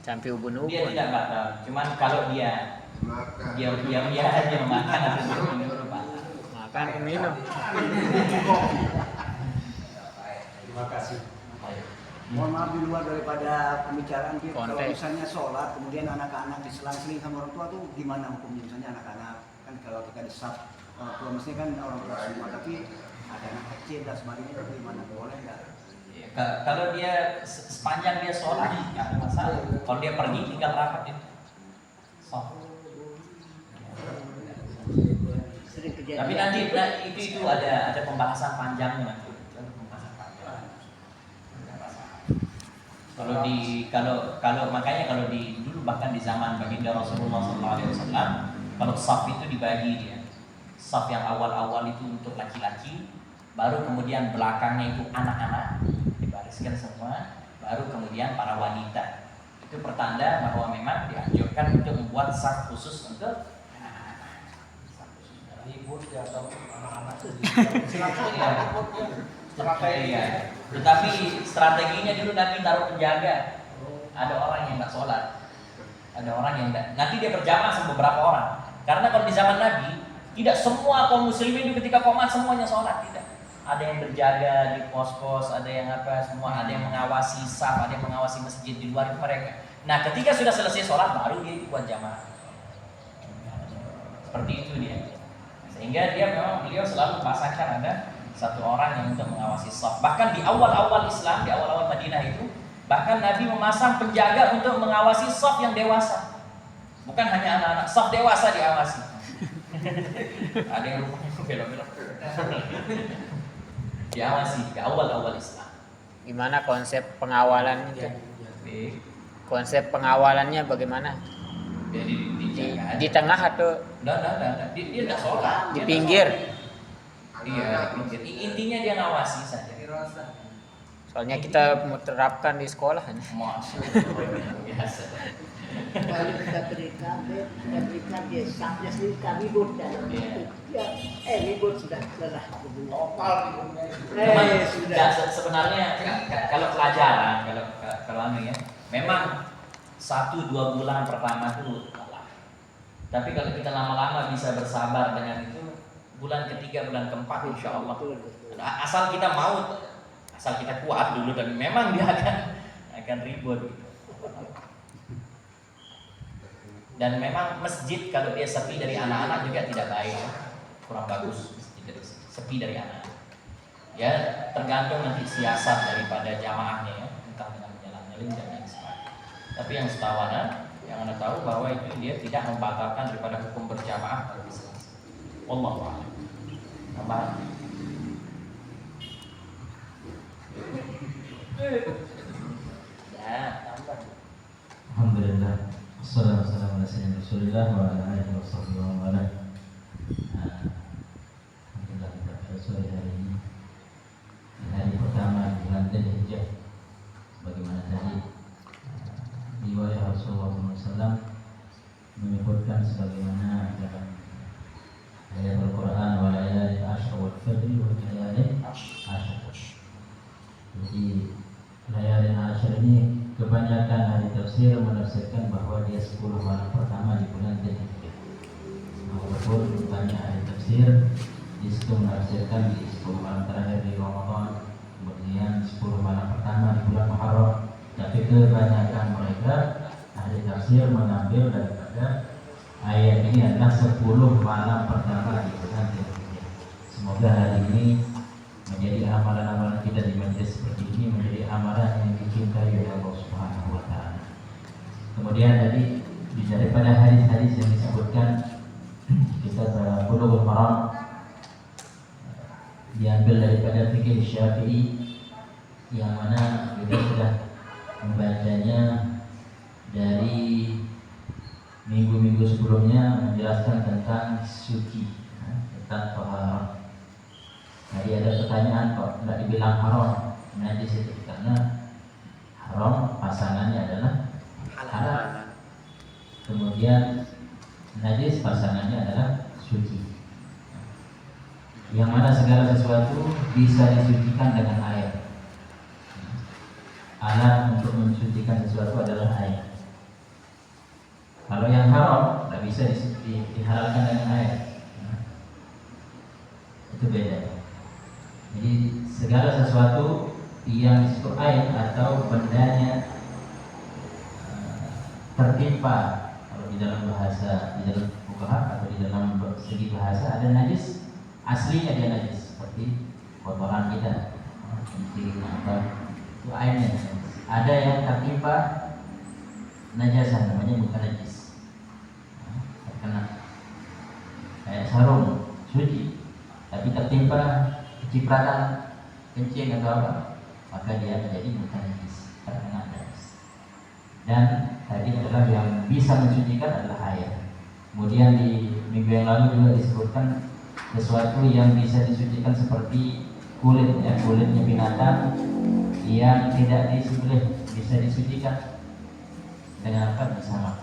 sampai Dia ubun-ubun. tidak batal. Cuman kalau dia Makan. diam-diam aja makan atau minum baru batal. Makan minum. Terima kasih. Mohon maaf di luar daripada pembicaraan kita. Kalau Konteks. misalnya sholat, kemudian anak-anak diselang-seling sama orang tua tuh gimana hukumnya? Misalnya anak-anak kan kalau kita disap orang tua mestinya kan orang tua semua, tapi ada anak kecil dan sebagainya itu gimana? Boleh nggak? Kalau dia sepanjang dia sholat nggak ada masalah. Kalau dia pergi tinggal rapat itu. Sering kejadian. Tapi nanti itu ada pembahasan panjangnya nanti. Ada pembahasan panjang. Kalau makanya kalau dulu bahkan di zaman baginda Rasulullah SAW, kalau saf itu dibagi dia. Saf yang awal-awal itu untuk laki-laki, baru kemudian belakangnya itu anak-anak dibariskan semua, baru kemudian para wanita. Itu pertanda bahwa memang dianjurkan untuk membuat saf khusus untuk Ribut ya atau anak-anak Iya. Tetapi strateginya dulu Nabi taruh penjaga. Ada orang yang nggak sholat, ada orang yang nggak. Nanti dia berjamaah sama beberapa orang. Karena kalau di zaman Nabi tidak semua kaum muslimin itu ketika qomat semuanya sholat, tidak. Ada yang berjaga di pos-pos, ada yang apa semua, ada yang mengawasi saf, ada yang mengawasi masjid di luar itu mereka. Nah ketika sudah selesai sholat baru dia buat jamaah. Seperti itu dia. Sehingga beliau selalu pasangkan ada satu orang yang untuk mengawasi saf. Bahkan di awal-awal Islam, di awal-awal Madinah itu, bahkan Nabi memasang penjaga untuk mengawasi saf yang dewasa. Bukan hanya anak-anak, saf dewasa diawasi. Ada yang rupanya belok-belok. Diawasi di awal-awal Islam. Gimana konsep pengawalannya? Konsep pengawalannya bagaimana? Jadi dijaga. Di tengah atau Enggak. Dia enggak sholat. di Dia pinggir? Iya, di pinggir. Intinya dia ngawasi saja. Soalnya kita mau terapkan di sekolah. Masya Allah, biasa. Kalau kita berikan dia sabnya sendiri kami ribut dalam itu. Ya, ribut sudah lelah. total ributnya itu. Sudah. Enggak, sebenarnya kalau pelajaran, kalau ya, memang 1-2 bulan pertama itu kalah. Tapi kalau kita lama-lama bisa bersabar dengan itu, bulan ketiga, bulan keempat, insya Allah. Asal kita mau, asal kita kuat dulu, tapi memang dia akan ribut. Gitu. Dan memang masjid kalau dia sepi dari anak-anak juga tidak baik, kurang bagus. Masjid sepi dari anak. Ya tergantung nanti siasat daripada jamaahnya ya, entah dengan jalan-jalan dan lain sebagainya. Tapi yang setawana, yang anda tahu bahwa itu dia tidak membatalkan daripada hukum berjamaah kalau di Islam. Wallahu a'lam. Tambahan. Ya, tambah. Alhamdulillah. Wassalamualaikum warahmatullahi wabarakatuh. Wa ala alihi washabbihi wa ala. Alhamdulillah kita pada sore hari ini, hari pertama di bulan Dzulhijjah, sebagaimana tadi riwayat Rasulullah SAW menyebutkan sebagaimana dalam ayat Al-Quran wa layalin ashr wal fajri wa layalin ashr. Jadi layalin ashr ini kebanyakan ahli tafsir menafsirkan bahwa dia 10 malam pertama di bulan Dzulhijjah. Walaupun banyak ahli tafsir di situ menafsirkan di 10 malam terakhir di Ramadan, kemudian 10 malam pertama di bulan Muharram. Tapi kebanyakan mereka ahli tafsir mengambil daripada ayat ini adalah 10 malam pertama di bulan Dzulhijjah. Semoga hari ini menjadi amalan-amalan kita di majelis seperti ini menjadi amalan yang dicintai oleh Allah Subhanahu wa taala. Kemudian tadi daripada hadis-hadis yang disebutkan kita Bulughul Maram diambil daripada fikih Syafi'i yang mana kita sudah membacanya dari minggu-minggu sebelumnya menjelaskan tentang suci, tentang toharoh. Tadi ada pertanyaan kok tidak dibilang haram najis itu, karena haram pasangannya adalah halal. Kemudian najis pasangannya adalah suci. Yang mana segala sesuatu bisa disucikan dengan air. Alat untuk mensucikan sesuatu adalah air. Kalau yang haram tidak bisa dihalalkan dengan air. Itu beda. Jadi segala sesuatu yang disebut air atau bendanya tertimpa, kalau di dalam bahasa, di dalam fuqaha atau di dalam segi bahasa ada najis, aslinya dia najis seperti kotoran kita, kencing apa itu airnya. Ada yang tertimpa najasa, namanya bukan najis, terkena kayak sarung suci, tapi tertimpa kecipratan kencing atau apa, maka dia menjadi bukan najis, terkena najis. Dan tadi adalah yang bisa mensucikan adalah air. Kemudian di minggu yang lalu juga disebutkan sesuatu yang bisa disucikan seperti kulit, ya, kulitnya binatang yang tidak disembelih bisa disucikan dengan apa? Sama.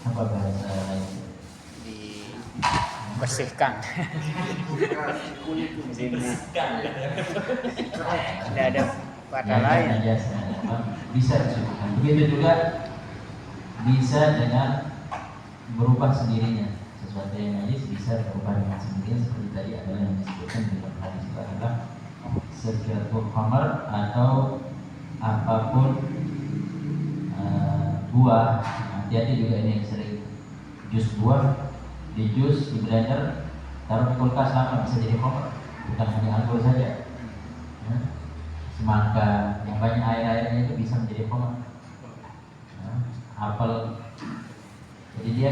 Apa bahasa lain? Dibersihkan. Tidak ada kata lain. Bisa disucikan. Begitu juga bisa dengan berubah sendirinya. Sesuatu yang najis bisa berubah dengan sendirinya, seperti tadi adalah yang disebutkan di dalam hadis itu adalah sekiratul khamar atau apapun buah. Hati-hati juga ini yang sering jus buah, di jus, di blender, taruh di kulkas lama bisa jadi khamar. Bukan hanya anggur saja, semangka yang banyak air-airnya itu bisa menjadi khamar. Apel, jadi dia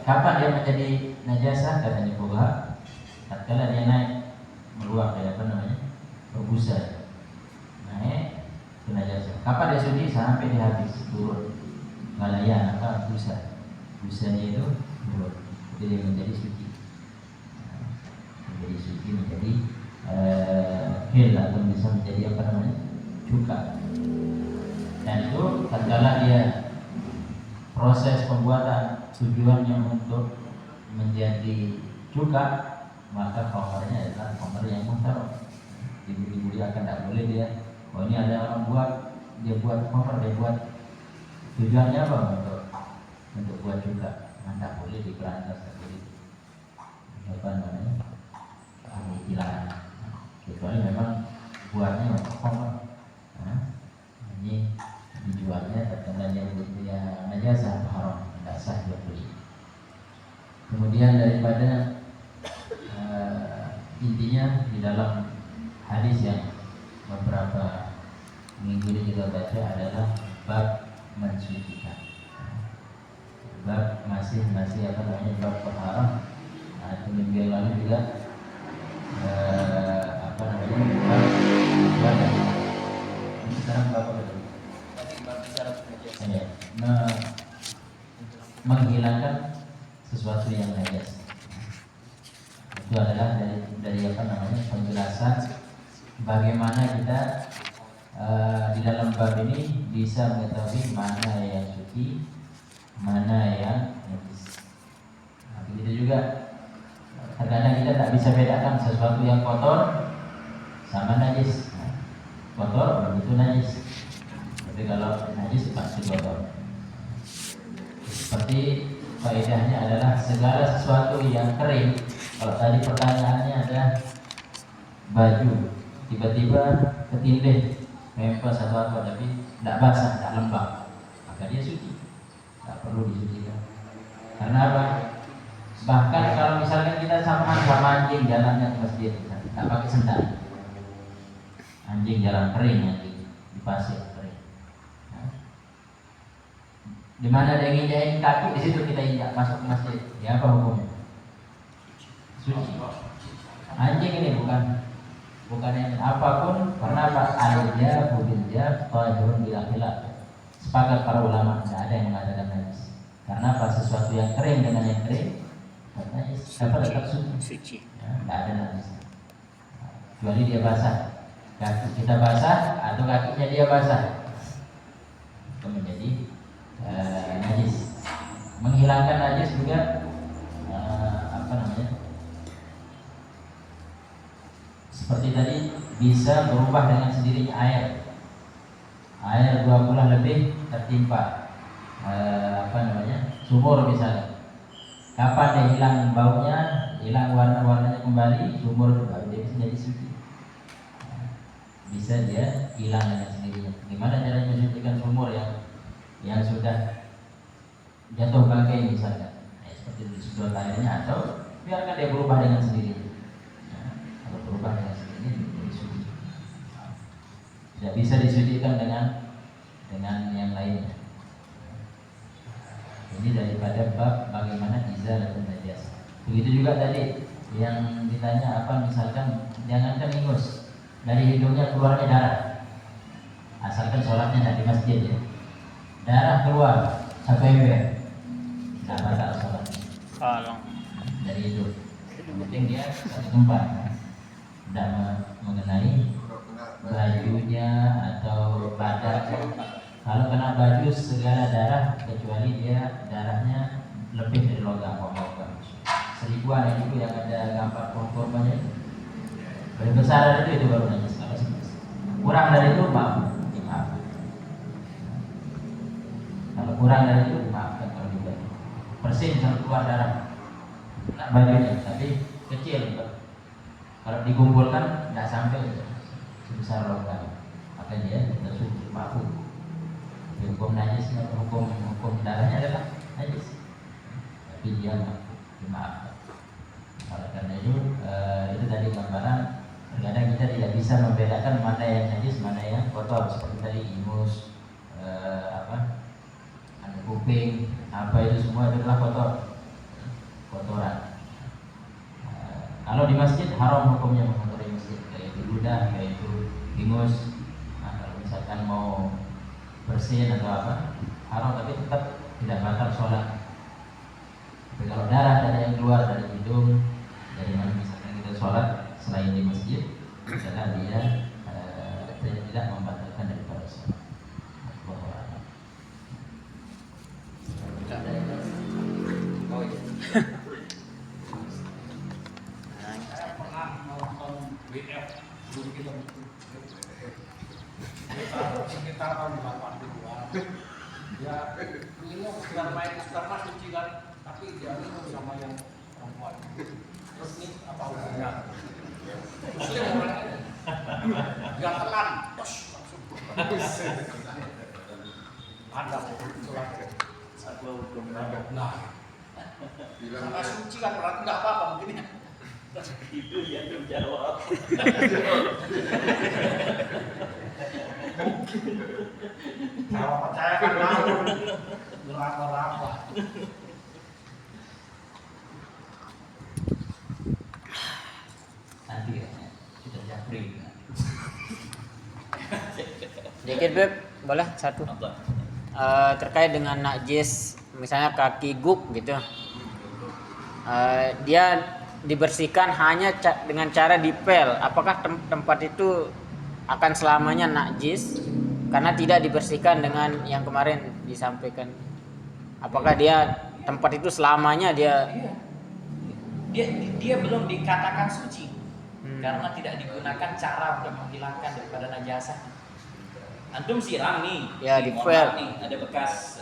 kapan dia menjadi najasa? Katanya fuqaha, tatkala dia naik meluap, dari apa namanya, berbusa, naik ke najasa. Kapan dia suci? Sampai dia habis turun galayan apa busa, busanya itu turun, jadi dia menjadi suci, menjadi suci, menjadi hil atau bisa menjadi apa namanya, cuka. Dan itu tatkala dia proses pembuatan tujuannya untuk menjadi cuka, maka khamarnya adalah khamar yang muhtaram, dimuliakan. Tidak boleh dia, oh ini ada orang buat, dia buat khamar, dia buat tujuannya apa, untuk buat cuka, tidak boleh diberantas seperti apa namanya, pemikiran, kecuali memang buatnya untuk khamar. Ini dijualnya terkena yang najasa haram, tidak sah jual beli. Kemudian daripada intinya di dalam hadis yang beberapa minggu ini kita baca adalah bab mensucikan, bab masih apa namanya, bab toharoh. Itu minggu yang lalu juga apa namanya, bab ibadah. Sekarang bab apa tadi? Menghilangkan sesuatu yang najis. Itu adalah dari apa namanya, penjelasan bagaimana kita di dalam bab ini bisa mengetahui mana yang suci, mana yang najis. Nah, begitu juga terkadang kita tak bisa bedakan sesuatu yang kotor sama najis. Kotor belum tentu najis, tapi kalau najis pasti kotor. Seperti faedahnya adalah segala sesuatu yang kering. Kalau tadi pertanyaannya ada baju tiba-tiba ketindih mempes atau apa, tapi tidak basah, tidak lembab, maka dia suci, tidak perlu disucikan. Karena apa? Bahkan kalau misalnya kita sama anjing jalannya ke masjid, tidak pakai sendal, anjing jalan kering, anjing di pasir kering. Di mana ada yang injak kaki, di situ kita injak masuk ke masjid. Ya apa hukumnya? Suci. Anjing ini bukan yang apapun, karena apa? Alja, bubilja, tahirun bila khilaf. sepakat para ulama tidak ada yang mengatakan najis. Karena apa? Sesuatu yang kering dengan yang kering najis, dapat tetap suci. Ya, tidak ada najis. Kecuali dia basah, kaki kita basah atau kakinya dia basah, itu menjadi najis. Menghilangkan najis juga seperti tadi bisa berubah dengan sendirinya air 2 bulan lebih tertimpa sumur misalnya. Kapan dia hilang baunya, hilang warnanya kembali, sumur baru dia bisa jadi suci. Bisa dia hilang dengan sendirinya. Gimana caranya mensucikan sumur yang sudah jatuh bangkai misalnya, seperti disedot airnya, atau biarkan dia berubah dengan sendirinya. Kalau berubah dengan sendirinya jadi suci. Tidak bisa disucikan dengan yang lainnya. Ini daripada bab bagaimana izalatul najis. Begitu juga tadi yang ditanya apa, misalkan jangankan ingus, dari hidungnya keluarnya darah, asalkan sholatnya tidak di masjid ya, darah keluar satu ember, tidak batal sholat. Kalau Dari hidung, yang penting dia satu tempat, tidak mengenai bajunya atau badan. Kalau kena baju segala darah kecuali dia darahnya lebih dari logam. 1000-an itu yang ada gambar korbannya. Paling besar itu baru najis. Kalau kurang dari itu dimaafkan. Kalau kurang dari itu dimaafkan. Kalau juga persin kalau keluar darah kena bajunya, tapi kecil. Kalau dikumpulkan tidak sampai sebesar logam, maka dia sudah maafkan. Hukum najis, hukum darahnya adalah najis, tapi dia dimaafkan. Oleh karena itu tadi gambaran. Terkadang kita tidak bisa membedakan mana yang najis, mana yang kotor. Seperti tadi ingus, kuping, apa itu semua adalah kotoran. Kalau di masjid haram hukumnya mengotori masjid, kayak itu ludah, kayak itu ingus. Kalau misalkan mau bersin atau apa, haram, tapi tetap tidak batal sholat. Tapi kalau darah ada yang keluar dari hidung, dari mana misalkan kita sholat selain di masjid, adalah dia tidak membatalkan daripada sholat. Saya pernah nonton WF dulu kita sekitar tahun 80-an. Ya, ini bukan main karena suci kan, tapi dia minum sama yang perempuan. Terus ini apa hubungannya? Muslim orangnya, nggak telan, langsung. Ada surat satu hukum. Nah, karena suci kan berarti nggak apa-apa mungkin ya. Itu yang menjawab. Kalau percaya kan tahu berapa. Nanti ya, sudah japri. dikit Beb, boleh satu. Terkait dengan najis, misalnya kaki guk gitu, dia dibersihkan hanya dengan cara dipel. Apakah tempat itu akan selamanya najis karena tidak dibersihkan dengan yang kemarin disampaikan? Apakah dia tempat itu selamanya dia belum dikatakan suci karena tidak digunakan cara untuk menghilangkan daripada najasah. Antum siram nih, ya dipel nih ada bekas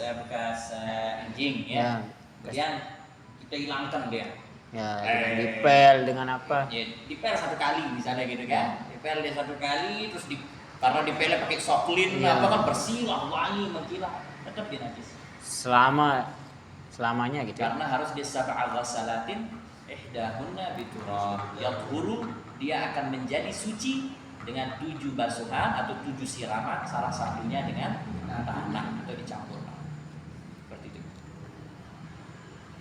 anjing ya. Kemudian kita hilangkan dia. Ya, dipel dengan apa? Ya, dipel 1 kali misalnya gitu kan. Dipel dia 1 kali, terus karena dipelnya pakai soklin, apa kan bersih lah, wangi, mengkilat, tetap dia najis. Selamanya gitu. Karena harus dia sab'a ghasalatin ihdahunna biturab. Yathuru, dia akan menjadi suci dengan 7 basuhan atau 7 siraman, salah satunya dengan tanah atau dicampur. Seperti itu.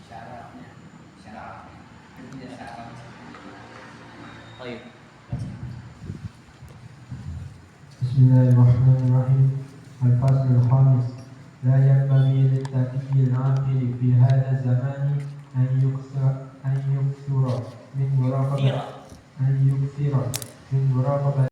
Syaratnya. Baik. Bismillahirrahmanirrahim. Al-Fasl al-Khamis لا ينبغي للتقي العاقل في هذا الزمان أن يكثر من مراقبة